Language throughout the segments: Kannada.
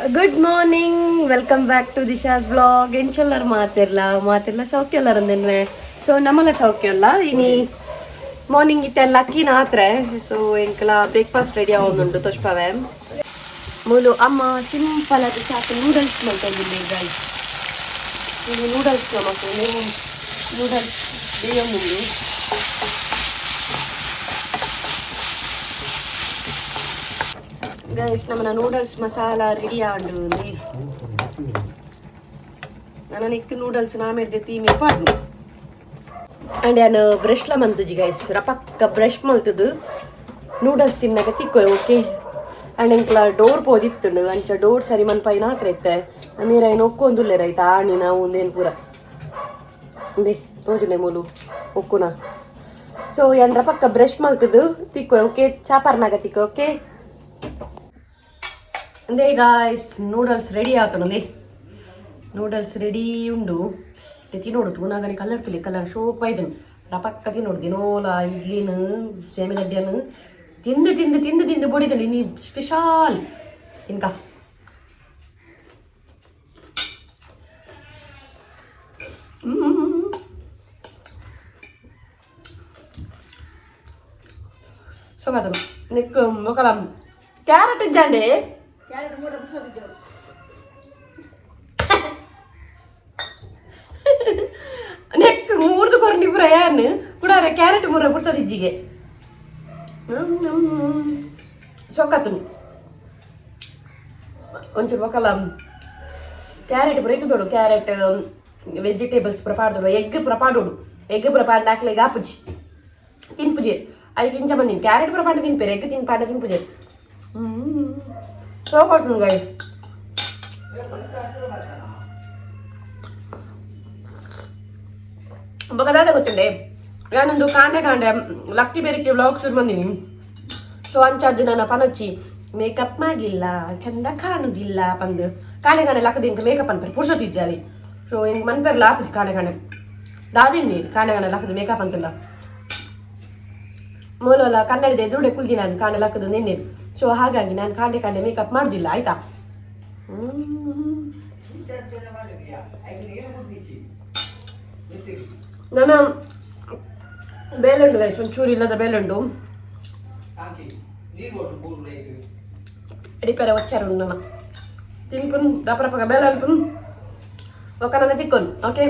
Good morning, welcome back to Disha's blog. ಎಂಚೊಲ್ಲರು ಮಾತೆಲ್ಲ ಸೌಖ್ಯ ಎಲ್ಲರ ಅಂದನ್ವೆ. ಸೊ ನಮ್ಮಲ್ಲ ಸೌಖ್ಯ ಅಲ್ಲ ಇನಿ ಮಾರ್ನಿಂಗ್ ಇತ್ತೆಲ್ಲ ಅಕ್ಕಿನ ಆತ್ರೆ. ಸೊ ಎಂಕಲ ಬ್ರೇಕ್ಫಾಸ್ಟ್ ರೆಡಿ ಆಗೋದುಂಟು ತೊಷ್ಪವೆ ಮೂಲು ಅಮ್ಮ ಸಿಂಪಲ್ ಆಗಿ ಸಾಕು ನೂಡಲ್ಸ್ ಮಾಡ್ಕೊಂಡಿದ್ದೆ. ಈಗ ಇದು ನೂಡಲ್ಸ್ ನಮಗೆ ನೂಡಲ್ಸ್ ಬೇಯೊಂದುಂಡು. ಗೈಸ್ ನಮ್ಮನ ನೂಡಲ್ಸ್ ಮಸಾಲ ರೆಡಿ ಆಂಡು ನನ್ನ ನೆಕ್ ನೂಡಲ್ಸ್ ನಾಮೆಡ್ದೆ ತೀಮೆ ಪಾಡ್ನು ಅಂಡ್ ನಾನು ಬ್ರಷ್ಲ ಮಂತುಜಿ ಗೈಸ್ ರಪಕ್ಕ ಬ್ರಷ್ ಮಲ್ತದು ನೂಡಲ್ಸ್ ತಿನ್ನಾಗ ತಿಕ್ಕೋಯ್ ಓಕೆ. ಅಂಡ್ ಎಂಕ್ಲ ಡೋರ್ ಪೋದಿತ್ತುಂಡು ಅಂಚ ಡೋರ್ ಸರಿ ಮನ್ಪಾಯಿ ನಾತ್ರ ಇತ್ತೆ ನೀರ ಏನು ಒಕ್ಕೊಂದುಲ್ಲೆ ರೈತ ಆಣಿ ನಾವು ಒಂದೇನು ಪೂರ ಒಂದೇ ತೋಜುಂಡೆ ಮೂಲು ಒಕ್ಕುನ. ಸೊ ಏನ್ ರಪಕ್ಕ ಬ್ರಷ್ ಮಲ್ತದು ತಿಕ್ಕೋಯ್ ಓಕೆ, ಚಾಪರ್ನಾಗ ತಿಕ್ಕೋ ಓಕೆ. ಅಂದೇ ಗಾಯ್ಸ್ ನೂಡಲ್ಸ್ ರೆಡಿ ಆತನಂದೇ ನೂಡಲ್ಸ್ ರೆಡಿ ಉಂಡು ತಿನ್ನೋಡು ತೂನಾಗನೆ ಕಲರ್ ಕಲರ್ ಶೋಕ್ ಬೈದನು ರಪಕ್ಕ ತಿನ್ನೋಡು ದಿನೋಲ ಇಡ್ಲಿನ ಸೇಮೆಗಡ್ಡೆಯನ್ನು ತಿಂದು ತಿಂದು ತಿಂದು ತಿಂದು ಬಡಿದನು ನೀ ಸ್ಪೆಷಲ್ ತಿನ್ಕ. ಸೊಗತನು ನೆಕ್ ಮೊಕಲ ಕ್ಯಾರೆಟ್ ಇಜ್ಜಾಂಡೆ ನೆಕ್ ಮೂರ್ದು ಕೊರ್ನಿ ಪುರ ಯಾನ್ ಪುಡಾರೆ ಕ್ಯಾರೆಟ್ ಮೂರ ಪುಡ್ಸೋದು ಇಜ್ಜಿಗೆ ಸೊಕ್ಕತ್ತನು ಒಂಚೂರು ಮಕ್ಕಳ ಕ್ಯಾರೆಟ್ ಪುರ ಇತ್ತು ತೊಡು. ಕ್ಯಾರೆಟ್ ವೆಜಿಟೇಬಲ್ಸ್ ಪುರ ಪಾಡ್ದೋಡು, ಎಗ್ ಪುರ ಪಾಡೋಡು, ಎಗ್ ಪುರ ಪಾಡ್ ಹಾಕ್ಲಿಗೆ ಆಪುಜಿ ತಿನ್ಪುಜಿ ಅದಕ್ಕೆ ಇಂಚ ಬಂದಿನಿ. ಕ್ಯಾರೆಟ್ ಪುರ ಪಾಡ ತಿನ್ಪೇರೆ, ಎಗ್ ಪಾಡ ತಿನ್ಪುಜಿ ಸೋಕೊಟ್ಟು ಗಾಯ. ಬಗದಾದ ಗೊತ್ತುಂಡೆ ನಾನೊಂದು ಕಾಂಡೆ ಲಕ್ಕಿ ಬೇರಿಕೆ ವ್ಲಾಗ್ ಶುರು ಬಂದೀನಿ. ಸೊ ಅಂಚಾದ್ದು ನನ್ನ ಪನಚ್ಚಿ ಮೇಕಪ್ ಮಾಡಲಿಲ್ಲ ಚಂದ ಕಾಣುದಿಲ್ಲ ಪಂದು ಕಾಣೆ ಲಕ್ಕದ ಇಂಕ ಮೇಕಪ್ ಅನ್ಪೇರಿ ಪುಡ್ಸೋತಿದ್ದಾರೆ. ಸೊ ಹಿಂಗೆ ಮನ್ಪೇರ್ಲ ಆಪುಜಿ ಕಾಣೆ ದಾದಿನಿ ಕಾಣೆ ಲಕ್ಕದ ಮೇಕಪ್ ಅಂತಿಲ್ಲ ಮೂಲಲ್ಲ ಕನ್ನಡದ ಎದುರುಡೆ ಕುಲ್ದಿ ನಾನು ಕಾಣೆ ಲಕ್ಕದು ನಿನ್ನೆ. ಸೊ ಹಾಗಾಗಿ ನಾನು ಕಾಂಡೆ ಮೇಕಪ್ ಮಾಡುದಿಲ್ಲ ಆಯ್ತಾ. ನನ್ನ ಬೇಲುಂಡು ಗೈಸ್ ಒಂಚೂರು ಇಲ್ಲದ ಬೇಲುಂಡು ಎಡಿಪೇರೆ ಒಚ್ಚಾರು ನನ್ನ ತಿನ್ಪುನ್ ರಪರಪಗ ಬೇಲ ಅನ್ಪುನ್ ಒಕ್ಕ ನನ್ನ ತಿಕ್ಕೊನ್ ಓಕೆ.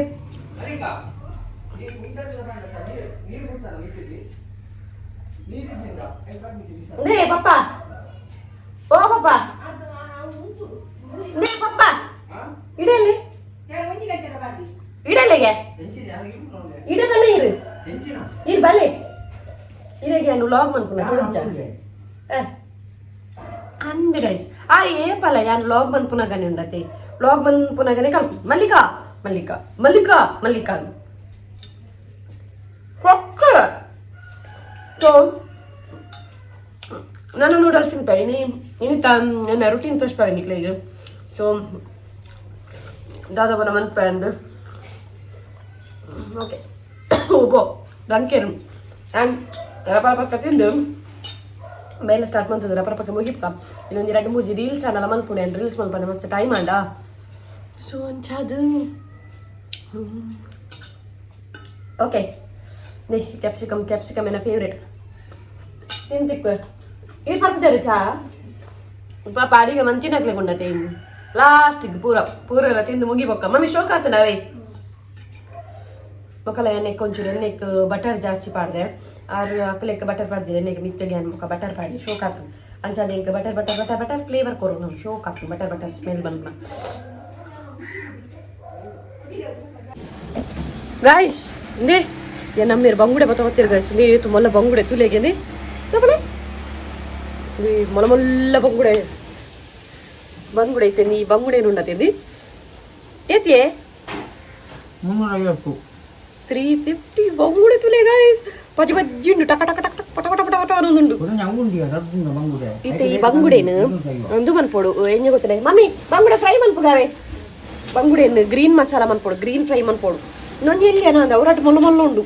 ನೇ ಪಪ್ಪ ಓ ಪಪ್ಪ ನೇ ಪಪ್ಪ ಇಡಲಿ ಇಡಲೆಗೆ ಇಡಬಲೆ ಇರು ಬಲೆ ಇರಗೆ ನಾನು ಲಾಗ್ ಮನ್ಪುನ ಕುಡಿಚ ಅಂದೆ ಗೈಸ್ ಆ ಏಪಲ್ಲ ಯಾನ್ ಲಾಗ್ ಮನ್ಪುನಗನೆ ಉಂಡತೆ ಲಾಗ್ ಮನ್ಪುನಗನೆ ಕಲ್ಪು ಮಲ್ಲಿಕಾ ಮಲ್ಲಿಕಾ ಮಲ್ಲಿಕಾ ಮಲ್ಲಿಕಾ ಪಕ್ಕ. ಸೊ ನನ್ನ ನೂಡಲ್ಸ್ ತಿಂಪೆ ಇನ್ನಿತ ನನ್ನ ರುಟೀನ್ ತೋರಿಸ್ಪಾವೆ ನಿಕ್ಲಿಗೆ. ಸೊ ದಾದಾಬನ ಮನ್ಪಂಡು ಓಕೆ ಓಬೋ ದಂಕೆರು ಆ್ಯಂಡ್ ರಪರಪಕ್ಕ ತಿಂದು ಮೇಲೆ ಸ್ಟಾರ್ಟ್ ಮಾಡ್ತದೆ ರಪರಪಕ್ಕ ಮುಗಿಪ್ಪ ಇನ್ನೊಂದು 2-3 ರೀಲ್ಸ್ ಅನ್ನಲ್ಲ ಮನ್ಪುಣೆ ರೀಲ್ಸ್ ಮನ್ಪನೆ ಮಸ್ತ್ ಟೈಮ್ ಆಂಡ. ಸೊ ಅಂಚದು ಓಕೆ ನೇ ಕ್ಯಾಪ್ಸಿಕಮ್ ಏನ ಫೇವ್ರೇಟ್ ತಿಂತಿಕ್ಕು ಇದು ಪರ್ಪಚಾರಿ ಚಾ ಪಾಪ ಅಡಿಗೆ ಮಂಚಿನಾಗ್ಲೆ ಕೊಂಡತೆ ಲಾಸ್ಟಿಗೆ ಪೂರ ಎಲ್ಲ ತಿಂದು ಮುಗಿಬೊಕ್ಕ ಮಮ್ಮಿ ಶೋಕ್ ಆಗ್ತದವೇ ಮಕ್ಕಳ ಎಣ್ಣೆಗೆ ಒಂಚೂರು ಎಣ್ಣೆಗೆ ಬಟರ್ ಜಾಸ್ತಿ ಪಾಡ್ದೆ ಆರು ಅಕ್ಕಲೆಕ್ಕ ಬಟರ್ ಪಾಡ್ದಿಲ್ಲ ಎಣ್ಣೆಗೆ ಮಿತ್ತಗೆ ಅನ್ಮುಖ ಬಟರ್ ಪಾಡಿ ಶೋಕ್ ಆಗ್ತದೆ ಅಂಚಾದ ಇಂಕ ಬಟರ್ ಫ್ಲೇವರ್ ಕೊರು ನಾವು ಶೋಕ್ ಆಗ್ತದೆ ಬಟರ್ ಸ್ಮೆಲ್ ಬಂದ್ನ. ಗಾಯ್ಸ್ ನೇ ನಮ್ಮೇರು ಬಂಗುಡೆ ಬತ್ತೋಗ್ತಿರು ಗಾಯ್ಸ್ ತು ಮೊಲ್ಲ ಬಂಗುಡೆ ತುಲೆಗೆನೆ ತಗೊಳ್ಳಿ ಮೊಲ ಬಂಗುಡೆ ಐತೆ ನೀ ಬಂಗುಡೆ ಏನು ಉಂಡತಿ ಏತಿಯೇ 350 ಬಂಗುಡೆ ತುಲೆ ಗಾಯ್ಸ್ ಪಜಿ ಉಂಡು ಟಕ ಟಕ ಟಕ ಪಟ ಪಟ ಪಟ ಪಟ ಅನ್ನೋದುಂಡು ಈತ ಈ ಬಂಗುಡೆನು ಒಂದು ಮನ್ಪೋಡು ಎಂಜ ಗೊತ್ತಿಲ್ಲ ಮಮ್ಮಿ ಬಂಗುಡೆ ಫ್ರೈ ಮನ್ಪುಗಾವೆ ಬಂಗುಡೆನು ಗ್ರೀನ್ ಮಸಾಲ ಮನ್ಪೋಡು ಗ್ರೀನ್ ಫ್ರೈ ಮನ್ಪೋಡು ಇನ್ನೊಂದು ಎಲ್ಲಿ ಅನ್ನೋ ಅವರಾಟ ಮೊಲ್ಲ ಉಂಡು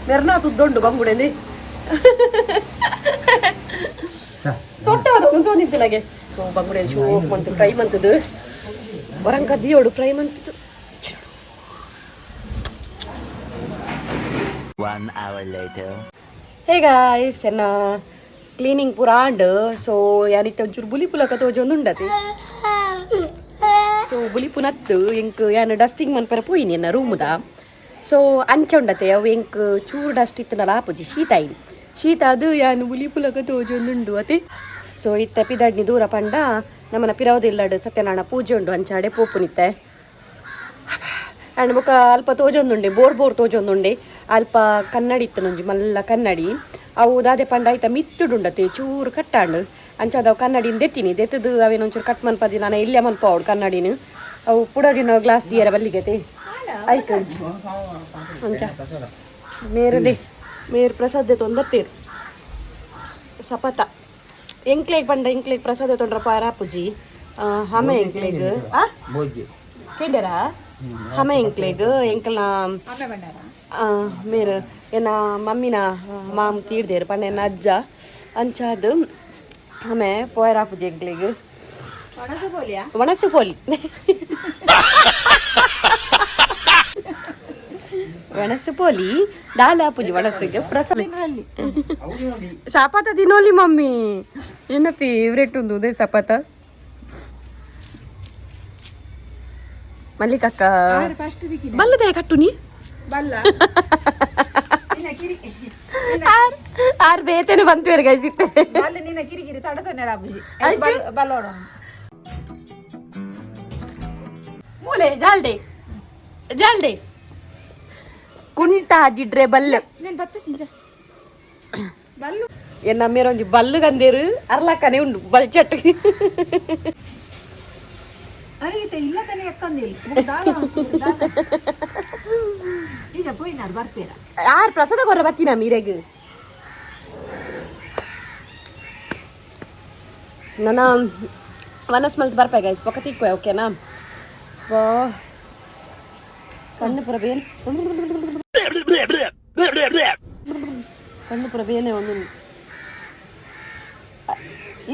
ಮೆರ್ನಾ ತುದ್ದೊಂಡು ಬಂಗುಡೆನೆ ತೊಟ್ಟವದು ಕುಂತೋದಿತ್ತಿಲ್ಲಗೆ ಸೊ ಬಂಗುಡೆ ಶೋಕ್ ಮಂತು ಫ್ರೈ ಮಂತದು ವರಂಕ ದಿಯೋಡು ಫ್ರೈ ಮಂತದು 1 hour later. Hey guys, and cleaning purand. So yani onchuru buli pulaka tojondu undati. So buli punattu ink yani dusting man pera poyini na room da. So ancha undate avu ink churu dust itnala apuji sheeta adu yani buli pulaka tojondu undu ati. So itte pidadni dura panda namana piravudilladu satyanarayana pooje undu anchade popunitte. And ಮುಖ ಅಲ್ಪ ತೋಜೊಂದುಂಡೆ ಬೋರ್ ತೋಜೊಂದುಂಡೆ ಅಲ್ಪ ಕನ್ನಡಿ ಇತ್ತನೊಂಜಿ ಮಲ್ಲ ಕನ್ನಡಿ ಅವು ದಾದೆ ಪಂಡ ಆಯ್ತ ಮಿತ್ತುಡುಂಡತೆ ಚೂರು ಕಟ್ಟಾಂಡು ಅಂಚಾದವು ಕನ್ನಡಿನ ದೆತ್ತಿನಿ ದೆತ್ತದು ಅವೇನೊಂಚೂರು ಕಟ್ ಮನ್ಪದಿ ನಾನು ಇಲ್ಲೇ ಮನ್ಪವಡು ಕನ್ನಡಿನ ಅವು ಪುಡಡಿನ ಗ್ಲಾಸ್ ದಿಯರ ಬಲ್ಲಿಗೆತೆ ಆಯ್ತು ಅಂಚ ಮೇರ್ ಪ್ರಸಾದ ತೊಂದತ್ತೇರು ಸಪತ ಎಂಕ್ಲೆಗ್ ಪಂಡ ಎಂಕ್ಲೆಗ್ ಪ್ರಸಾದ ತೊಂಡ್ರ ಪಾರಾಪುಜಿ ಹಮೆ ಎಂಕ್ಲೆಗ್ ಕೇಂದ್ರಾ ಹಮೆ ಎಂಕ್ಲೆಗ್ ಎಂಕಲ್ನ ಮೇರು ಎನ್ನ ಮಮ್ಮಿನ ಮಾಮ್ ತೀಡ್ದೇರು ಪಂಡ ಎನ್ನ ಅಜ್ಜ ಅಂಚಾದು ಹಮೆ ಪೋಯರಾಪುಜಿ ಎಂಕ್ಲೆಗ್ ಒಣಸು ಪೋಲಿ ಒಣಸು ಪೋಲಿ ದಾಲಾಪುಜಿ ಒಣಸಿಗೆ ಸಪಾತ ದಿನೋಲಿ ಮಮ್ಮಿ ಎನ್ನ ಫೇವ್ರೆಟ್ ಉಂದು ಉದೇ ಸಪಾತ ಮಲ್ಲಿಕಕ್ಕ ಬಲ್ಲದೆ ಕಟ್ಟುನಿ ಆರ್ ಬೇಚನೆ ಬಂತು ಗೈಸಿತ್ತೆ ಮೂಲೆ ಜಾಲ್ಡೆ ಜಾಲ್ಡೆ ಕುಂಟ ಜಿಡ್ರೆ ಬಲ್ಲು ಎನ್ನ ಮೇರೊಂಜಿ ಬಲ್ಲು ಗಂದೇರು ಅರ್ಲಕ್ಕನೆ ಉಂಡು ಬಲ್ ಚಟ್ ಯಾರು ಪ್ರಸಾದ ಕೊರ ಬರ್ತೀನ ಮೀರೆಗ್ ನನ್ನ ವನಸ್ ಮಲ್ತ್ ಬರ್ಪೆ ಗೈಸ್ ಪಕ್ಕ ತಿಕ್ಕೋಯ್ ಓಕೆನಾ ವಾ ಕಣ್ಣು ಪುರ ಬೇನೆ ಕಣ್ಣು ಪುರ ಬೇನೆ ಒಂದು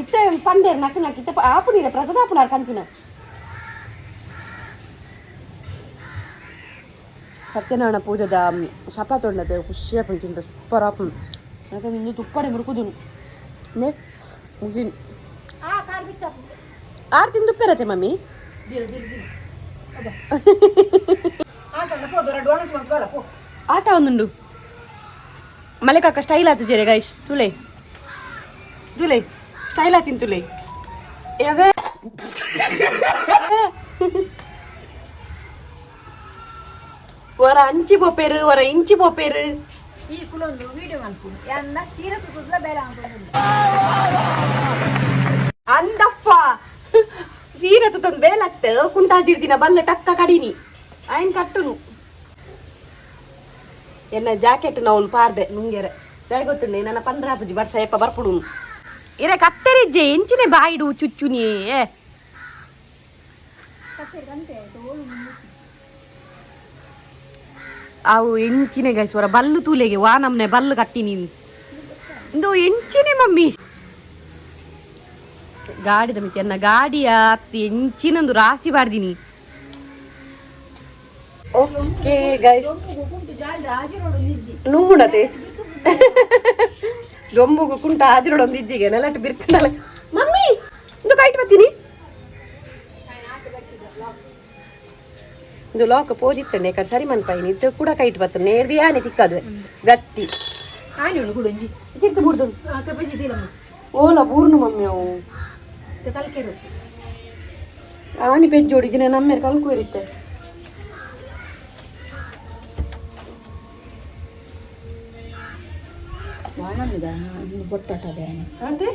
ಇತ್ತೆ ಪಂಡೇರು ನಕ್ಕ ನಕ್ಕ ಇತ್ತೆ ಆಪುನಿರ ಪ್ರಸಾದ ಆಪುನಾರು ಕಂತಿನ ಸತ್ಯನಾರಾಯಣ ಪೂಜೆದ ಶಪಥ ಉಂಡದೆ ಖುಷಿಯ ಪಂಚಿಂದ ಸೂಪರ್ ಆಪು ಯಾಕಂದ್ರೆ ಇನ್ನು ತುಪ್ಪಡೆ ಮುರುಕುದು ನೇ ಮುಗಿನ್ ಆರು ತಿಂದು ತುಪ್ಪಿರತ್ತೆ ಮಮ್ಮಿ ಆಟ ಒಂದುಂಡು ಮಲೆಕಾಕ ಸ್ಟೈಲ್ ಆತ ಜೇರೆ ಗೈಸ್ ತುಲೆ ತುಲೆ ಸ್ಟೈಲ್ ಆತಿನ್ ತುಲೆ ಯಾವೇ ವರ ಅಂಚಿ ಪೋಪೇರು ವರ ಇಂಚಿ ಪೋಪೇರು ಈ ಕುಲೊಂದು ವಿಡಿಯೋ ಅನ್ಕೊಂಡು ಯಾನ್ನ ಸೀರೆ ತುತ್ತುದ್ಲ ಬೇಡ ಅನ್ಕೊಂಡು ಅಂದಪ್ಪ ಸೀರೆ ತುತ್ತೊಂದು ಬೇಲತ್ತ ಕುಂಟಾಜಿರ್ದಿನ ಬಲ್ಲ ಟಕ್ಕ ಕಡಿನಿ ಆಯ್ನ್ ಕಟ್ಟುನು ಎನ್ನ ಜಾಕೆಟ್ ನಾವು ಪಾರ್ದೆ ನುಂಗೆರೆ ಗೊತ್ತುಂಡೆ ನನ್ನ ಪಂದ್ರಾಪುಜಿ ಬರ್ಸ ಎಪ್ಪ ಬರ್ಪುಡು ಇರ ಕತ್ತೆರಿಜ್ಜೆ ಎಂಚಿನ ಬಾಯಿಡು ಚುಚ್ಚುನಿಯೇ ಅವು ಎಂಚಿನ ಗೈಸ್ವರ ಬಲ್ಲು ತೂಲೆಗೆ ವಾ ನಮ್ನೆ ಬಲ್ಲು ಕಟ್ಟಿನಿ ಇಂದು ಎಂಚಿನ ಮಮ್ಮಿ ಗಾಡಿದ ಮಿತಿ ಅನ್ನ ಗಾಡಿಯ ಅತ್ತಿ ಎಂಚಿನೊಂದು ರಾಸಿ ಬಾರ್ದಿನಿ ಓಕೆ ಗೈಸ್ ನುಂಗುಣತೆ ಜೊಂಬುಗು ಕುಂಟ ಹಾಜಿರೋಡೊಂದು ಇಜ್ಜಿಗೆ ನೆಲಟ್ಟು ಬಿರ್ಕಂಡಲ್ಲ ಮಮ್ಮಿ ಇದು ಕೈಟ್ ಬರ್ತೀನಿ ಇದು ಲಾಕ್ ಪೋಜಿತ್ತಂಡೆ ಕಡೆ ಸರಿ ಮನ್ಪಾಯಿನಿ ಇದು ಕೂಡ ಕೈಟ್ ಬರ್ತದೆ ನೇರ್ದಿ ಆನೆ ತಿಕ್ಕದ್ವೆ ಗಟ್ಟಿ ತಿರ್ತು ಬಿಡ್ದು ಓಲ ಬೂರ್ನು ಮಮ್ಮಿ ಅವು ಆನಿ ಪೆಜ್ಜು ಹೊಡಿದಿನ ನಮ್ಮ ಕಲ್ಕು ಇರುತ್ತೆ ಅದೇ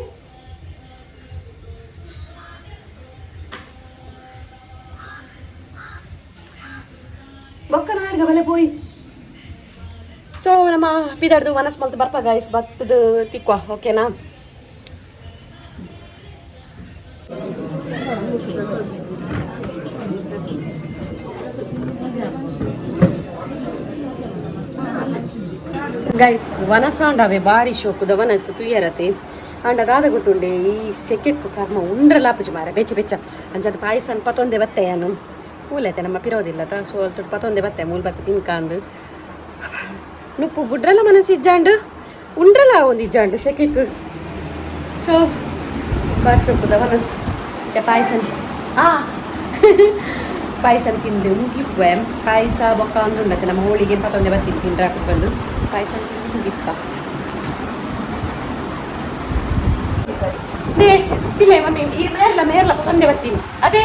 ಬೊಕ್ಕನ ಆಡ್ಗ ಬಲೆ ಪೋಯಿ ಸೊ ನಮ್ಮ ಪಿದಾಡ್ದು ಮನಸ್ ಮಲ್ತು ಬರ್ಪ ಗೈಸ್ ಭತ್ತದ ತಿಕ್ವ ಓಕೆನಾ ಗೈಸ್ ವನಸಾಂಡವೆ ಬಾರಿ ಶೋಕುದ ವನಸ್ ತುಯ್ಯರತೆ ಅಂಡ ದಾದ ಗೊತ್ತುಂಡೆ ಈ ಸೆಕೆಕ್ಕು ಕರ್ಮ ಉಂಡ್ರಲ್ಲ ಆಪುಜಿ ಮಾರ ಬೆಚ್ಚ ಬೆಚ್ಚ ಅಂಚದ ಪಾಯಸ ಪತ್ತೊಂದೆ ಬತ್ತೆ ಅನ್ನು ಮೂಲೈತೆ ನಮ್ಮ ಪಿರೋದಿಲ್ಲ ಸೊ ತುಡು ಪತ್ತೊಂದೆ ಬತ್ತೆ ಮೂಲ ಬತ್ತೆ ತಿನ್ಕಾಂದು ನುಪ್ಪು ಬುಡ್ರಲ್ಲ ಮನಸ್ಸು ಇಜ್ಜಾಂಡು ಉಂಡ್ರಲ್ಲ ಒಂದು ಇಜ್ಜಾಂಡು ಸೆಕೆಕ್ಕು ಸೊ ಬರ್ಸೊಪ್ಪುದ ಮನಸ್ಸು ಪಾಯಸ ಪಾಯಸ ತಿಂದು ಮುಗಿಪ್ಪೆ ಪಾಯಸ ಬೊಕ್ಕ ಅಂದ್ರೆ ಉಂಡತ್ತೆ ನಮ್ಮ ಹೋಳಿಗೆ ಪತ್ತೊಂದೆ ಬತ್ತಿ ತಿಂದ್ರೆ ಹಾಕಿ ಬಂದು ಪಾಯಸ ತಿಂದು ಮುಗಿಪ್ಪ ತಿನ್ನೆ ಮಮ್ಮಿ ಈ ಮೇರ್ಲ ಪತ್ತೊಂದೆ ಬತ್ತೀನಿ ಅದೇ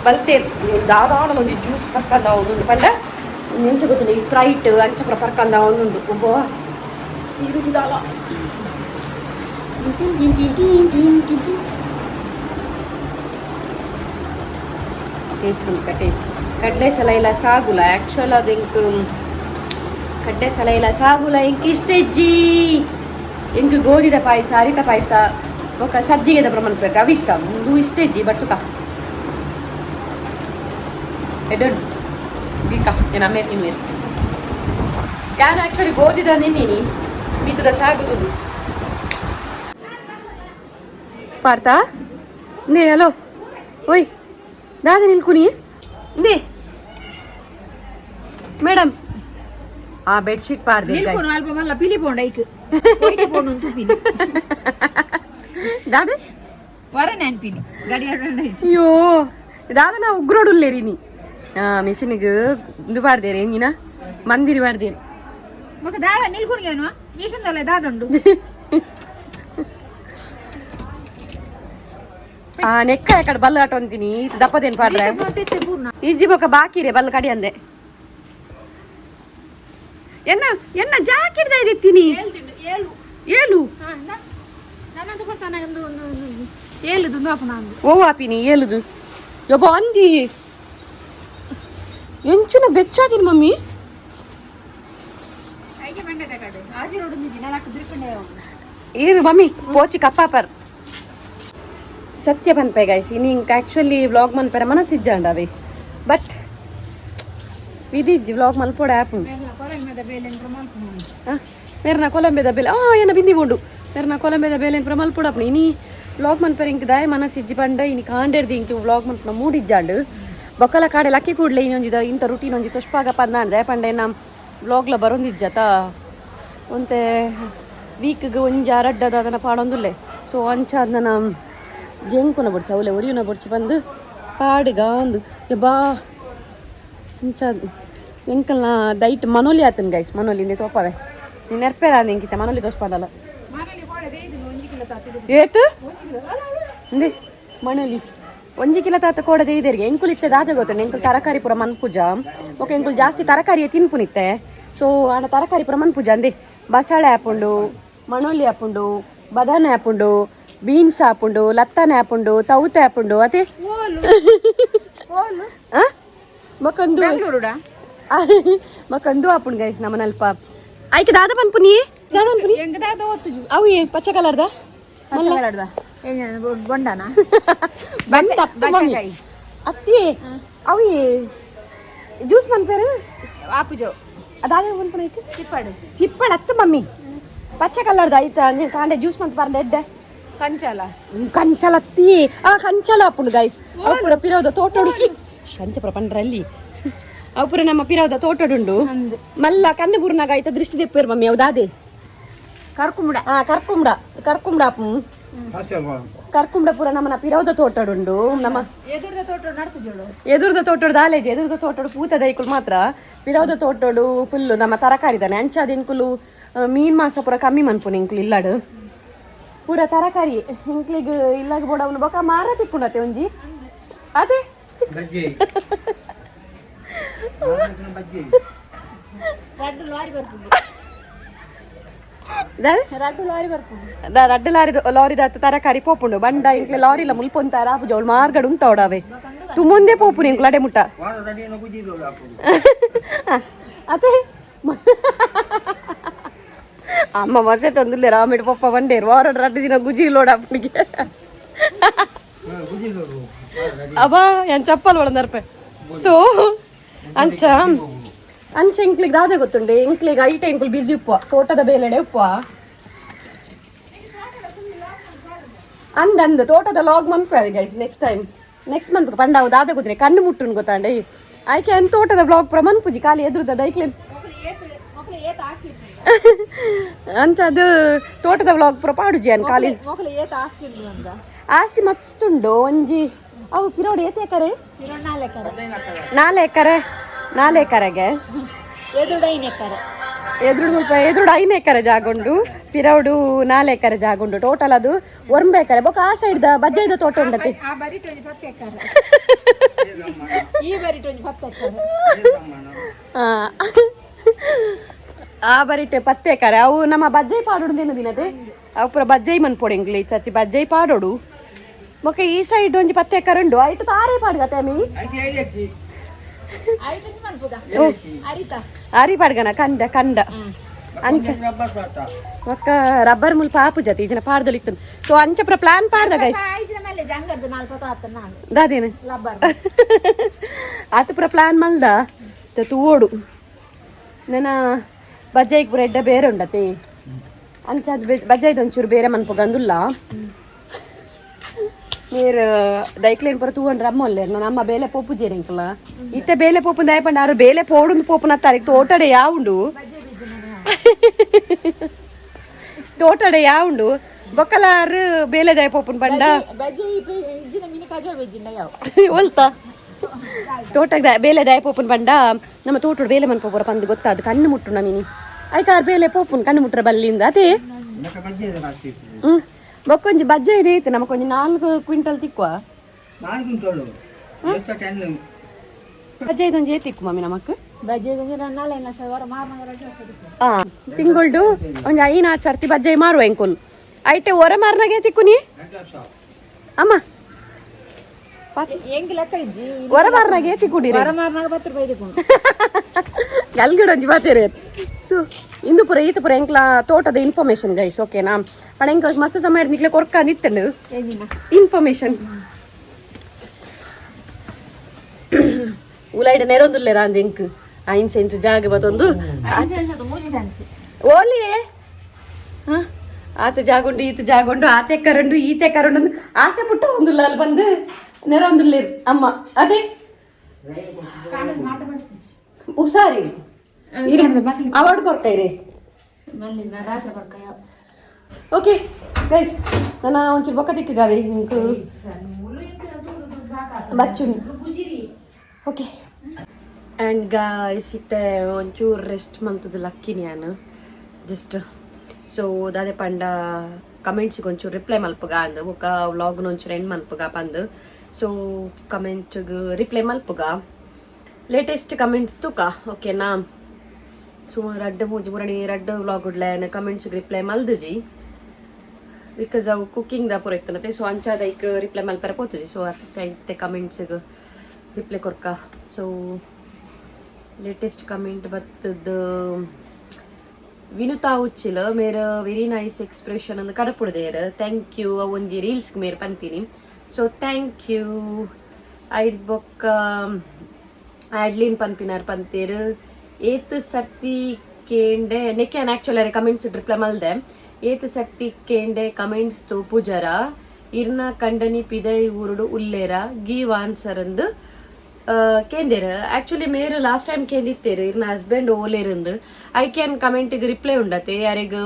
ಬಲ್ತೇರು ನೀವು ದಾದಾಡ ಒಂದು ಜ್ಯೂಸ್ ಪಕ್ಕಂದ ಒಂದುಂಡು ಪಂಡ ನೆಂಚ ಗೊತ್ತುಂಡು ಈ ಸ್ಪ್ರೈಟ್ ಅಂಚಪ್ರ ಪರ್ಕಂದ ಒಂದುಂಡು ಒಬ್ಬ ಈ ರುಚಿ ದಾಲ ಟೇಸ್ಟ್ ಉಂಟು ಟೇಸ್ಟ್ ಕಡ್ಲೆ ಸಲ ಇಲ್ಲ ಸಾಗುಲ ಆ್ಯಕ್ಚುಲ್ ಅದು ಇಂಕ್ ಕಡ್ಲೆ ಸಲ ಇಲ್ಲ ಸಾಗುಲ ಇಂಕ್ ಇಷ್ಟೆಜ್ಜಿ ಇಂಕ್ ಗೋಧಿದ ಪಾಯಸ ಹರಿತ ಪಾಯಸ ఒక సజ్జిగేద ప్రమాణ పెట్ట అవి ఇస్తాం నువ్వు ఇష్టేజీ బట్టుక ఎడు గిక్క నేను అమ్మేది మీరు ಯಾರು ಆ್ಯಕ್ಚುಲಿ ಗೋಧಿದ ನಿನ್ನಿ ಮಿತದ ಸಾಗುದು ಪಾರ್ತಾ ನೇ ಹಲೋ ಓಯ್ ದಾದ ನಿಲ್ಕುನಿ ನೇ ಮೇಡಮ್ ಆ ಬೆಡ್ಶೀಟ್ ಪಾರ್ದೆ ನಿಲ್ಕುನು ಅಲ್ಪ ಮಲ್ಲ ಪಿಲಿ ಪೋಂಡ ಐಕ್ ಒಯ್ಟಿ ಪೋಂಡು ಅಂತು ಪಿಲಿ ದಾದ ವರ ನೆನ್ಪಿನಿ ಗಡಿ ಆಡೋಣ ಅಯ್ಯೋ ದಾದ ನಾ ಉಗ್ರೋಡುಲ್ಲೇರಿ ನೀ ಮಿಷಿನಿಗೆ ಇದು ಪಾಡ್ದೇರಿ ನೀನ ಮಂದಿರಿ ಪಾಡ್ದೇರಿ ಮಗ ದಾದ ನಿಲ್ಕುನಿಗೇನು ಮಿಷನ್ ತೊಲೆ ದಾದಂಡು ನೆಕ್ಕ ಕಡೆ ಬಲ್ಲು ಆಟೊಂತೀನಿ ದಪ್ಪದೇನು ಪಾಡ್ರೆ ಈಜಿ ಬೊಕ್ಕ ಬಾಕಿರೆ ಬಲ್ಲು ಕಡಿ ಅಂದೆ ಎನ್ನ ಎನ್ನ ಜಾಕಿಡ್ದ ಇದಿತ್ತೀನಿ ಏಳು ಓ ಆಪಿನಿ ಏಳುದು ಯಬ್ಬ ಅಂದಿ ಎಂಚಿನ ಬೆಚ್ಚಾದಿನ ಮಮ್ಮಿ ಇರು ಮಮ್ಮಿ ಪೋಚಿ ಕಪ್ಪಾಪರ್ ಸತ್ಯ ಪನ್ಪೆ ಗೈಸ್ ಇನ್ನು ಇಂಕ ಆ್ಯಕ್ಚುಲಿ ವ್ಲಾಗ್ ಮನ್ಪೆರ ಮನಸ್ಸಿಜ್ಜಾಂಡವೆ ಬಟ್ ವಿಧಿಜ್ಜಿ ವ್ಲಾಗ್ ಮಲ್ಪೋಡ ಆ್ಯಪ್ ಮೇರ್ನ ಕೊಲಂಬೆದ ಬೇಲೆ ಏನ ಬಿಂದಿ ಬೋಂಡು ಮೇರ್ನ ಕೊಲಂಬೆದ ಬೇಲೆ ಮಲ್ಪೋಡಪ್ಪ ಇನಿ ವ್ಲಾಗ್ ಮನ್ಪೆರ ಇಂಕ ದಾಯ ಮನಸ್ಸಿಜ್ಜಿ ಬಂಡ ಇನಿ ಕಾಂಡೆರ್ದು ಇಂಕ ವ್ಲಾಗ್ ಮನ್ಪನ ಮೂಡಿಜ್ಜಾಂಡು ಬೊಕ್ಕಲ ಕಾಡೆ ಲಕ್ಕಿ ಕೂಡ್ಲೆ ಇನ್ನೊಂದಿದ ಇಂಥ ರುಟೀನ್ ಒಂಜಿ ತುಷ್ಪಾಗ ಪಂದ ಅಂದ್ರೆ ಪಂಡೆ ನಮ್ಮ ವ್ಲಾಗ್ಲ ಬರೋಂದಿಜ್ಜತ ಒಂತೆ ವೀಕ್ಗೆ ಒಂಜಿ ಅರಡ್ಡದ ಅದನ್ನು ಪಾಡೊಂದುಲ್ಲೆ ಸೊ ಅಂಚಾದ ನನ್ನ ಜಂಕುನ ಬುಡ್ಚ ಅವಳೆ ಒರಿಯುನ ಬುಡ್ಚಿ ಬಂದು ಪಾಡಿಗ ಒಂದು ಬಾ ಅಂಚಾದ ಎಂಕಲ್ನ ದೈಟ್ ಮನೋಲಿ ಆತನ್ ಗೈಸ್ ಮನೋಲಿ ಇಂದೆ ತೋಪವೆ ನೀನು ನೆರ್ಪೇರ ನಿಂಕಿತ ಮನೋಲಿ ತೋಸ್ಪಾಡಲ್ಲ ಏತು ಇಂದೆ ಮನೋಲಿ 1 ಕಿಲೋ ತಾತ ಕೋಡದೆ ಇದರಿಗೆ ಎಂಕುಲ್ ಇತ್ತೆ ದಾದ ಗೊತ್ತಂಡೆ ಎಂಕುಲ್ ತರಕಾರಿ ಪುರ ಮನ್ಪುಜ ಓಕೆ ಎಂಕುಲ್ ಜಾಸ್ತಿ ತರಕಾರಿಯೇ ತಿನ್ಪುನಿತ್ತೆ ಸೊ ಆಡ ತರಕಾರಿ ಪುರ ಮನ್ಪುಜ ಅಂದೆ ಬಸಳೆ ಆಪುಂಡು ಮಣೋಲಿ ಆಪುಂಡು ಬದಾನೆ ಆಪುಂಡು ಬೀನ್ಸ್ ಆಪುಂಡು ಲತ್ತಾನೆ ಆಪುಂಡು ತೌತೆ ಆಪುಂಡು ಅದೇ ಮಕ್ಕಂದು ಆಪುಂಡು ಗೈಸ್ ನಮ್ಮನಲ್ಪ ಆಯ್ಕೆ ದಾದ ಪನ್ಪುನಿ ಅವು ಪಚ್ಚ ಕಲರ್ದ ಬೊಂಡನ ಅತ್ತಿ ಅವು ಜ್ಯೂಸ್ ಪನ್ಪೇರು ಆಪುಜೋ ಅದಾದ ಪನ್ಪುನ ಚಿಪ್ಪಡು ಚಿಪ್ಪಡು ಅತ್ತ ಮಮ್ಮಿ ಪಚ್ಚ ಕಲರ್ದ ಆಯ್ತಾ ನೀನು ಕಾಂಡೆ ಜ್ಯೂಸ್ ಮಂತ್ ಬರ್ಲೆ ಎಡ್ಡೆ ಕಂಚಲ ಕಂಚಲತ್ತಿ ಕಂಚಲ ಅಪ್ಪುಂಡು ಗೈಸ್ ಅವುಪುರ ಪಿರೋದ ತೋಟೋಡು ಶಂಚಪುರ ಪಂಡ್ರಲ್ಲಿ ಅವುಪುರ ನಮ್ಮ ಪಿರೋದ ತೋಟಡುಂಡು ಮಲ್ಲ ಕಣ್ಣು ಬುರ್ನಾಗ ಆಯ್ತಾ ದೃಷ್ಟಿ ತೆಪ್ಪೇರು ಮಮ್ಮಿ ಹೌದಾದೆ ಕರ್ಕುಂಬಡ ಕರ್ಕುಂಬಡ ಅಪ್ಪು ಕರ್ಕುಂಬಡ ಪುರ ನಮ್ಮನ ಪಿರೋದ ತೋಟಡುಂಡು ನಮ್ಮ ಎದುರ್ದ ತೋಟಡು ದಾಲೇಜ್ ಎದುರ್ದ ತೋಟಡು ಪೂತದ ಐಕುಲು ಮಾತ್ರ ಪಿರೋದ ತೋಟಡು ಫುಲ್ಲು ನಮ್ಮ ತರಕಾರಿದಾನೆ ಅಂಚಾದ ಇಂಕುಲು ಮೀನ್ ಮಾಸ ಪುರ ಕಮ್ಮಿ ಮನ್ಪುನ ಇಂಕ್ಲು ಇಲ್ಲಾಡು ಪೂರ ತರಕಾರಿ ಇಂಕ್ಲಿಗೆ ಇಲ್ಲಾಗ ಬೋಡ ಅವನು ಬೊಕ್ಕ ಮಾರ ತಿಕ್ಕುಂಡತೆ ಒಂಜಿ ಅದೇ ರಡ್ಡು ಲಾರಿ ತರಕಾರಿ ಪೋಪುಂಡು ಬಂಡ ಇಂಕ್ಲೆ ಲಾರಿಲ ಮುಲ್ಪೊಂತಾರ ಜೋಳು ಮಾರ್ಗಡು ಉಂತವಡವೆ ತುಮುಂದೆ ಪೋಪುನಿ ಇಂಕ್ಲು ಅಡೆ ಮುಟ್ಟ ಅದೇ ಅಮ್ಮ ಮಸೆ ತೊಂದಿಲ್ಲ ರಾಮಿಡ್ ಪಪ್ಪ ಬಂಡೇರು ವಾರ 2 ದಿನ ಗುಜಿರಿ ಲೋಡ ಅಪ್ಪನಿಗೆ ಅಬ್ಬಾ ಏನ್ ಚಪ್ಪಲ್ ಒಳಂದರ್ಪೆ ಸೊ ಅಂಚ ಇಂಕ್ಲಿಗೆ ದಾದೆ ಗೊತ್ತುಂಡೆ ಇಂಕ್ಲಿಗೆ ಐಟ ಇಂಕ್ಲು ಬಿಸಿ ಉಪ್ಪು ತೋಟದ ಬೇಲೆಡೆ ಉಪ್ಪು ಅಂದ ತೋಟದ ಲಾಗ್ ಮನ್ಪೇವೆ ಗೈಸ್ ನೆಕ್ಸ್ಟ್ ಮಂತ್ ಪಂಡ ದಾದ ಕುದ್ರೆ ಕಣ್ಣು ಮುಟ್ಟುನ್ ಗೊತ್ತಾಂಡೆ ಆಯ್ಕೆ ಅಂತ ತೋಟದ ಬ್ಲಾಗ್ ಪುರ ಮನ್ಪುಜಿ ಖಾಲಿ ಎದುರುದ ದೈಕ್ಲೆ ಅಂಚದು ತೋಟದ ಬ್ಲಾಗ್ ಪುರ ಪಾಡುಜಿ ಅನ್ ಖಾಲಿ ಆಸ್ತಿ ಮಸ್ತುಂಡು ಒಂಜಿ ಅವು ಪಿರೋಡ್ ಏತ್ ಎಕರೆ 4 ಎಕರೆಗೆ ಎದುರು 5 ಎಕರೆ ಜಾಗುಂಡು ಪಿರೌಡು 4 ಎಕರೆ ಜಾಗುಂಡು ಟೋಟಲ್ ಅದು 1 ಎಕರೆ ಬೊಕ ಆ ಸೈಡ್ ದ ಬಜ್ಜೈದ ತೋಟ ಉಂಡತಿ ಆ ಬರಿಟೆ 10 ಎಕರೆ ಅವು ನಮ್ಮ ಬಜ್ಜೈ ಪಾಡೋಡು ದಿನದೇ ಅವು ಪೂರ ಬಜ್ಜೈ ಮನ್ಪೊಡೆಂಗ್ಲಿ ಸರ್ತಿ ಬಜ್ಜೈ ಪಾಡೋಡು ಬೊಕ ಈ ಸೈಡ್ ಒಂಜಿ 10 ಎಕರೆ ಉಂಡು ಐಟು ತಾರೆ ಪಾಡ್ಗತೆ ಮೀ ಆರಿ ಪಾಡ್ಗನ ಕಂಡ ಅಂಚ ಒಕ್ಕ ರಬ್ಬರ್ ಮುಲ್ ಪಾಪು ಜತಿ ಈಜನ ಪಾಡ್ದೊಲಿತ್ತು ಸೊ ಅಂಚ ಪ್ರ ಪ್ಲಾನ್ ಪಾಡ್ದ ಗೈಸ್ ದಾದೇನು ಆತ ಪುರ ಪ್ಲಾನ್ ಮಲ್ದ ತೂವೋಡು ನನ್ನ ಬಜ್ಜೈಗೆ ಪುರ ಎಡ್ಡ ಬೇರೆ ಉಂಡತಿ ಅಂಚ ಅದು ಬಜ್ಜೈದು ಒಂಚೂರು ಬೇರೆ ಮನ್ಪೊಗಂದುಲ್ಲ ನೀರು ದೈಕ್ಲೇನ್ ಪುರ ತೂವಂಡ್ರ ಅಮ್ಮಲ್ಲೇ ನನ್ನ ಅಮ್ಮ ಬೇಲೆ ಪೋಪು ಜೇರಿಂಕಲ್ಲ ಇತ್ತೆ ಬೇಲೆ ಪೋಪು ದಯಪಂಡ ಆರು ಬೇಲೆ ಪೋಡುಂದು ಪೋಪುನ ತಾರೀಕು ತೋಟಡೆ ಯಾವುಂಡು ತೋಟಡೆ ಯಾವುಂಡು ಬೊಕ್ಕಲಾರು ಬೇಲೆ ದಯ ಪೋಪುನ್ ಪಂಡ ಒಲ್ತ ತೋಟದ ಬೇಲೆ ದಯ ಪೋಪುನ್ ಪಂಡ ನಮ್ಮ ತೋಟಡು ಬೇಲೆ ಮನ್ ಪೋಪುರ ಪಂದು ಗೊತ್ತಾದ ಕಣ್ಣು ಮುಟ್ಟು ನಮೀನಿ ಆಯ್ತಾರು ಬೇಲೆ ಪೋಪುನ್ ಕಣ್ಣು ಮುಟ್ರ ಬಲ್ಲಿಂದ ಅದೇ ಬೊಕ್ಕೊಂಜಿ ಬಜ್ಜೆ ಇದೆ ಐತೆ ನಮಕೊಂಜಿ 4 ಕ್ವಿಂಟಲ್ ತಿಕ್ಕುವ ಬಜ್ಜೆ ಇದೊಂದು ಏತಿಕ್ಕು ಮಮ್ಮಿ ನಮಕ್ ತಿಂಗೊಳ್ಡು ಒಂಜಿ 5 ಸರ್ತಿ ಬಜ್ಜೆ ಮಾರುವ ಎಂಕೊಲ್ ಐಟೆ ಹೊರ ಮಾರ್ನಾಗೆ ತಿಕ್ಕುನಿ ಅಮ್ಮ ಹೊರ ಮಾರ್ನಾಗೆ ತಿಕ್ಕುಡಿರಿ ಎಲ್ಗಿಡೊಂಜಿ ಬಾತೇರಿ ಸೊ ಇಂದು ಪುರ ಈತ ಪುರ ಎಂಕ್ಲ ತೋಟದ ಇನ್ಫಾರ್ಮೇಶನ್ ಗೈಸ್ ಓಕೆನಾ ಪಣ ಎಂಕ ಮಸ್ತ್ ಸಮಯ ನಿಕ್ಲೆ ಕೊರ್ಕ ನಿತ್ತಂಡು ಇನ್ಫಾರ್ಮೇಶನ್ ಉಲೈಡ ನೆರೊಂದುಲ್ಲೆರ ಅಂದ ಎಂಕ್ 5 ಸೆಂಟ್ ಜಾಗ ಬತ್ತೊಂದು ಓಲಿಯೇ ಆತ ಜಾಗೊಂಡು ಈತ ಜಾಗೊಂಡು ಆತೆ ಕರಂಡು ಈತೆ ಕರಂಡು ಆಸೆ ಪುಟ್ಟ ಒಂದುಲ್ಲ ಅಲ್ಲಿ ಬಂದು ನೆರೊಂದುಲ್ಲೇರು ಅಮ್ಮ ಅದೇ ಹುಷಾರಿ ಅವಾರ್ಡ್ ಕೊಡ್ತಾಯಿರಿ ಓಕೆ ಗೈಸ್ ನನ್ನ ಒಂಚೂರು ಬೊಕ್ಕ ತಿಕ್ಕಿದಾವೆ ನಿಂಕು ಬಚ್ಚು ಓಕೆ ಆ್ಯಂಡ್ ಗಾಯ್ಸ್ ಇತ್ತೆ ಒಂಚೂರು ರೆಸ್ಟ್ ಮಂತದ ಲಕ್ಕಿನಿ ನಾನು ಜಸ್ಟ್ ಸೊ ದಾದೆ ಪಂಡ ಕಮೆಂಟ್ಸಿಗೆ ಒಂಚೂರು ರಿಪ್ಲೈ ಮಲ್ಪಗ ಅಂದು ಬೊಕ್ಕ ವ್ಲಾಗ್ನ ಒಂಚೂರು ಎಂಡ್ ಮಲ್ಪಗ ಪಂದು ಸೊ ಕಮೆಂಟ್ಗೆ ರಿಪ್ಲೈ ಮಲ್ಪಗ ಲೇಟೆಸ್ಟ್ ಕಮೆಂಟ್ಸ್ ತೂಕ ಓಕೆನಾ ಸೊ ರಡ್ಡ ಮೂಜಿ ಮುರಣಿ ರಡ್ಡ ವ್ಲಾಗ್ ಉಡ್ಲೇನ ಕಮೆಂಟ್ಸ್ಗೆ ರಿಪ್ಲೈ ಮಲ್ದಜಿ ಬಿಕಾಸ್ ಅವು ಕುಕ್ಕಿಂಗ್ ದ ಪೂರ ಇರ್ತನತೆ ಸೊ ಅಂಚಾದ ಐಕ್ ರಿಪ್ಲೈ ಮಲ್ಪರ ಪೋತುಜಿ ಸೊ ಅತ್ತ ಇತ್ತೆ ಕಮೆಂಟ್ಸ್ಗೆ ರಿಪ್ಲೈ ಕೊರ್ಕ ಸೊ ಲೇಟೆಸ್ಟ್ ಕಮೆಂಟ್ ಬತ್ತದ ವಿನುತಾ ಉಚ್ಚಿಲ ಮೇರ ವೆರಿ ನೈಸ್ ಎಕ್ಸ್ಪ್ರೆಷನ್ ಅಂದ್ ಕಡಪುಡ್ದೇರ್ ಥ್ಯಾಂಕ್ ಯು ಒಂಜಿ ರೀಲ್ಸ್ಗೆ ಮೇರೆ ಪಂತೀನಿ ಸೊ ಥ್ಯಾಂಕ್ ಯು ಐಡ್ ಬೊಕ್ಕ ಆಡ್ಲಿನ್ ಪನ್ಪಿನಾರ್ ಪಂತೇರು ಏತ್ ಸರ್ತಿ ಕೇಂಡೆ ನೆಕ್ಯಾನ್ ಆಕ್ಚುಲಿ ಕಮೆಂಟ್ಸ್ ರಿಪ್ಲೈ ಮಲ್ದೆ ಏತ್ ಸರ್ತಿ ಕೇಂಡೆ ಕಮೆಂಟ್ಸ್ ತು ಪೂಜರ ಇರ್ನ ಕಂಡನಿ ಪಿದೈ ಊರುಡು ಉಲ್ಲೇರ ಗೀವ್ ಆನ್ಸರ್ ಅಂದು ಕೇಂದೇರ ಆಕ್ಚುಲಿ ಮೇರು ಲಾಸ್ಟ್ ಟೈಮ್ ಕೇಂದಿತ್ತೇರು ಇರ್ನ ಹಸ್ಬೆಂಡ್ ಓಲೇರಂದು ಐ ಕ್ಯಾನ್ ಕಮೆಂಟ್ಗೆ ರಿಪ್ಲೈ ಉಂಡತೆ ಯಾರಿಗೆ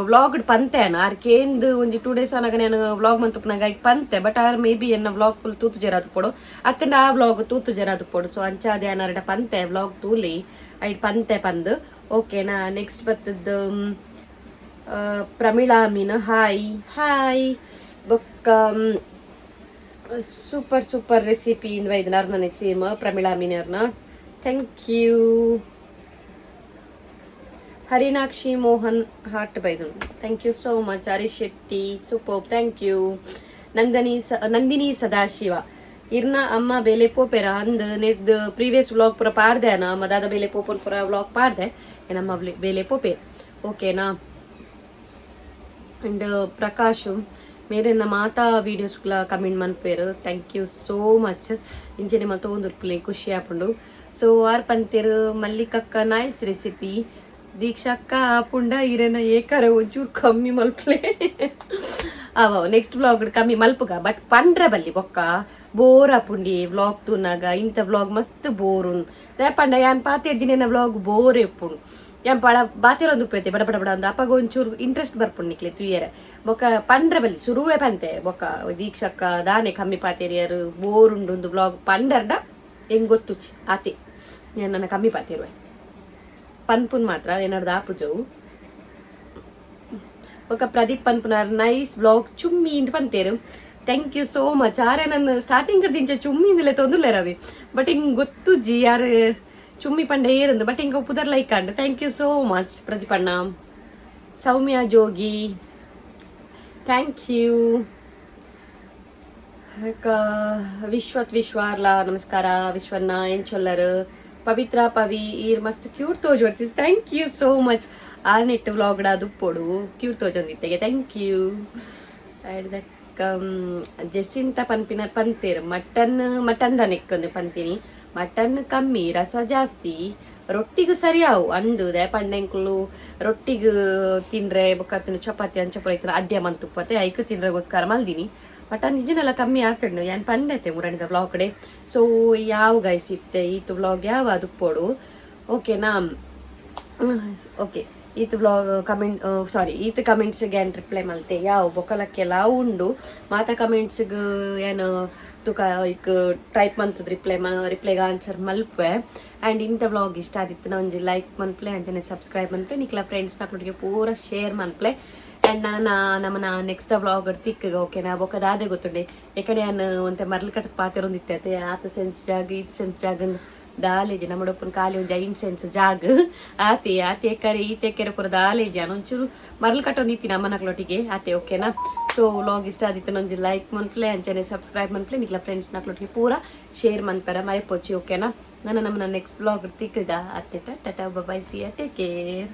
ವ್ಲಾಗ್ ಪಂತೆನ ಆರ್ ಕೇಂದು ಒಂಜಿ 2 days ಅನಾಗ ನಾನು ವ್ಲಾಗ್ ಮಂತುಪ್ನಾಗ ಐಕ್ ಪಂತೆ ಬಟ್ ಆರ್ ಮೇ ಬಿ ಎನ್ನ ವ್ಲಾಗ್ ಫುಲ್ ತೂತು ಜರಾದು ಪೋಡು ಅತ್ತಂಡ ಆ ವ್ಲಾಗ್ ತೂತು ಜರಾದು ಪೋಡು ಸೊ ಅಂಚಾದೆ ಅನಾರಡ ಪಂತೆ ವ್ಲಾಗ್ ತೂಲಿ ಐಡ್ ಪಂತೆ ಪಂದು ಓಕೆನಾ ನೆಕ್ಸ್ಟ್ ಬತ್ತದ್ದು ಪ್ರಮೀಳಾ ಮೀನು ಹಾಯ್ ಬೊಕ್ಕ ಸೂಪರ್ ರೆಸಿಪಿ ಇನ್ವೈದ್ನಾರ್ ನನ್ನ ಸೇಮ್ ಪ್ರಮೀಳಾ ಮೀನರ್ನ thank you Harinakshi Mohan heart ಬೈದು thank you so much Harish Shetty super thank you Nandini Sadashiva ಇರ್ನ ಅಮ್ಮ ಬೇಲೆ ಪೋಪೆರ ಅಂದ್ ನೆಡ್ ಪ್ರೀವಿಯಸ್ ವ್ಲಾಗ್ ಪುರ ಪಾಡ್ದೆ ಅನ ಮದಾದ ಬೇಲೆ ಪೋಪನ್ ಪುರ ವ್ಲಾಗ್ ಪಾಡ್ದೆ ಏನಮ್ಮ ಬೇಲೆ ಪೋಪೆ ಓಕೆನಾ ಅಂಡ್ ಪ್ರಕಾಶ್ ಮೇರೆ ಮಾತಾ ವೀಡಿಯೋಸ್ಗಳ ಕಮೆಂಟ್ ಮನ್ಪೇರು ಥ್ಯಾಂಕ್ ಯು ಸೋ ಮಚ್ ಇಂಚೆನೆ ಮತ್ತೊಂದು ಪ್ಲೇ ಖುಷಿ ಆಪುಂಡು ಸೊ ಆರ್ ಪಂತೇರು ಮಲ್ಲಿಕಕ್ಕ ನೈಸ್ ರೆಸಿಪಿ ದೀಕ್ಷಾ ಅಕ್ಕ ಪುಂಡ ಇರೇನ ಏಕಾರ ಒಂಚೂರು ಕಮ್ಮಿ ಮಲ್ಪಲೆ ಅವ ನೆಕ್ಸ್ಟ್ ವ್ಲಾಗ್ ಕಮ್ಮಿ ಮಲ್ಪುಗ ಬಟ್ ಪಂಡ್ರೆ ಬಲ್ಲಿ ಬೊಕ್ಕ ಬೋರ್ ಆಪುಂಡಿ ವ್ಲಾಗ್ ತೂನಾಗ ಇಂಥ ವ್ಲಾಗ್ ಮಸ್ತ್ ಬೋರು ಪಂಡ ಯಾನ್ ಪಾತಿರ್ಜಿನ ವ್ಲಾಗ್ ಬೋರ್ ಎಪ್ಪುಂಡು ಯಾನ್ ಪಳ ಬಾತಿರೊಂದು ಉಪ್ಪೈತೆ ಬಡ ಬಡ ಬಡ ಅಂದು ಅಪ್ಪಗ ಒಂಚೂರು ಇಂಟ್ರೆಸ್ಟ್ ಬರ್ಪುಂಡು ನಿಕ್ಲೆ ತುಯ್ಯರೆ ಬೊಕ್ಕ ಪಂಡ್ರೆ ಬಲ್ಲಿ ಶುರುವೇ ಪಂತೆ ಬೊಕ್ಕ ದೀಕ್ಷಕ್ಕ ದಾನೆ ಕಮ್ಮಿ ಪಾತಿರಿಯರು ಬೋರ್ ಉಂಡು ಒಂದು ವ್ಲಾಗ್ ಪಂಡರ್ಡ ಹೆಂಗ್ ಗೊತ್ತುಚ್ಚಿ ಆತೆ ನಾನು ನನ್ನ ಕಮ್ಮಿ ಪಾತಿರುವೆ ಪನ್ಪುನ್ ಮಾತ್ರ ಏನಾರ್ದು ಆಪುಜವು ఒక ప్రదీప్ పనుకున్నారు నైస్ బ్లాగ్ చుమ్మి ఇంటి పంతేరు ಥ್ಯಾಂಕ್ ಯು ಸೋ ಮಚ್ ಆರೆ ನಾನು ಸ್ಟಾರ್ಟಿಂಗ್ ದಿಂಚ ಚುಮ್ಮಿ ಇಂದಲೇ ತೊಂದಲೆ ರವಿ ಬಟ್ ಹಿಂಗೆ ಗೊತ್ತು ಜಿ ಯಾರು ಚುಮ್ಮಿ ಪಂಡ ಏರಂದು ಬಟ್ ಹಿಂಗೆ ಪುದರ್ like and thank you so much ಪ್ರದೀಪಣ್ಣ ಸೌಮ್ಯ ಜೋಗಿ ಥ್ಯಾಂಕ್ ಯು ವಿಶ್ವಾರ್ಲಾ ನಮಸ್ಕಾರ ವಿಶ್ವಣ್ಣ ಏನ್ ಚೊಲ್ಲರು ಪವಿತ್ರ ಪವಿ ಈರ್ ಮಸ್ತ್ ಕ್ಯೂಟ್ ತೋಜ್ ವರ್ಸಿಸ್ ಥ್ಯಾಂಕ್ ಯು ಸೋ ಮಚ್ ಆ ನೆಟ್ ವ್ಲಾಗ್ಡ ಅದು ಪೊಡು ಕ್ಯೂಟ್ ತೋಜೊಂದಿತ್ತೆಗೆ ಥ್ಯಾಂಕ್ ಯು ಜೆಸ್ಸಿಂತ ಪನ್ಪಿನ ಪಂತೇರು ಮಟನ್ ದನೆಕ್ಕೊಂದು ಪಂತೀನಿ ಮಟನ್ ಕಮ್ಮಿ ರಸ ಜಾಸ್ತಿ ರೊಟ್ಟಿಗೂ ಸರಿಯಾವು ಅಂಡುದೆ ಪಂಡೆಂಕ್ಲು ರೊಟ್ಟಿಗೂ ತಿಂದ್ರೆ ಬೊಕ್ಕತ್ತಿನ ಚಪಾತಿ ಅಂಚಪುರ ಅಡ್ಯ ಮಂತುಪ್ಪತ್ತೆ ಐಕು ತಿಂದ್ರೆಗೋಸ್ಕರ ಮಲ್ದಿನಿ ಮಟನ್ ನಿಜನೆಲ್ಲ ಕಮ್ಮಿ ಆಗ್ತಂಡು ಏನು ಪಂಡೈತೆ ಮುರಣಿದ ವ್ಲಾಗ್ ಕಡೆ ಸೊ ಯಾವ ಗೈಸ್ ಇತ್ತೆ ಈತು ವ್ಲಾಗ್ ಯಾವ ಅದು ಪೋಡು ಓಕೆನಾ ಓಕೆ ಈತ ವ್ಲಾಗ್ ಕಮೆಂಟ್ ಸಾರಿ ಈತ ಕಮೆಂಟ್ಸ್ಗೆ ಏನು ರಿಪ್ಲೈ ಮಲ್ತೆ ಯಾವ ಬೊಕ್ಕಲಕ್ಕೆಲ್ಲ ಉಂಡು ಮಾತ ಕಮೆಂಟ್ಸ್ಗೆ ಏನು ತುಕ ಈಗ ಟೈಪ್ ಮಂತದ ರಿಪ್ಲೈಗೆ ಆನ್ಸರ್ ಮಲ್ಪೆ ಆ್ಯಂಡ್ ಇಂಥ ವ್ಲಾಗ್ ಇಷ್ಟ ಆದಿತ್ತು ನಾ ಒಂದು ಲೈಕ್ ಮನ್ಪ್ಲೆ ಅಂತಾನೆ ಸಬ್ಸ್ಕ್ರೈಬ್ ಮನ್ಪ್ಲೆ ನಿಕ್ಲ ಫ್ರೆಂಡ್ಸ್ ನಕ್ಲೊಟ್ಟಿಗೆ ಪೂರ ಶೇರ್ ಮನ್ಪ್ಲೆ ಆ್ಯಂಡ್ ನಮ್ಮನ್ನ ನೆಕ್ಸ್ಟ್ ವ್ಲಾಗ್ ತಿಕ್ಕಗ ಓಕೆನಾ ಬೊಕ್ಕದಾದೆ ಗೊತ್ತುಂಡೆ ಯಾಕಡೆ ನಾನು ಒಂತೆ ಮರ್ಲು ಕಟ್ಟಕ್ಕೆ ಪಾತಿರೊಂದಿತ್ತೆ ಆತ ಸೆನ್ಸ್ ಜಾಗ ಇದು ಸೆನ್ಸ್ ಜಾಗ ದಾಲೇಜಿ ನಮ್ಮಡಪ್ಪನ ಖಾಲಿ ಒಂದು 5 ಸೆನ್ಸ್ ಜಾಗ ಆತೆ ಕರೆ ಈತೆ ಕೆರೆ ಪುರ ದಾಲೇಜಿ ಒಂಚೂರು ಮರಳು ಕಟ್ಟೊಂದಿತ್ತೀನಿ ಅಮ್ಮ ನಕ್ಲೊಟ್ಟಿಗೆ ಆತೆ ಓಕೆನಾ ಸೊ ವ್ಲಾಗ್ ಇಷ್ಟ ಆದಿತ್ತು ನೊಂದು ಲೈಕ್ ಮನ್ಪ್ಲೆ ಅಂಚನೆ ಸಬ್ಸ್ಕ್ರೈಬ್ ಮನ್ಪ್ಲೆ ನಿಕ್ಲ ಫ್ರೆಂಡ್ಸ್ ನಕ್ಲೊಟ್ಟಿಗೆ ಪೂರ ಶೇರ್ ಮನ್ಪರ ಮರೆಪೋಚಿ ಓಕೆನಾ ನಮ್ಮನ್ನ ನೆಕ್ಸ್ಟ್ ವ್ಲಾಗ್ ತಿಕ್ಕಗ ಅತ್ತೆ tata bye see take care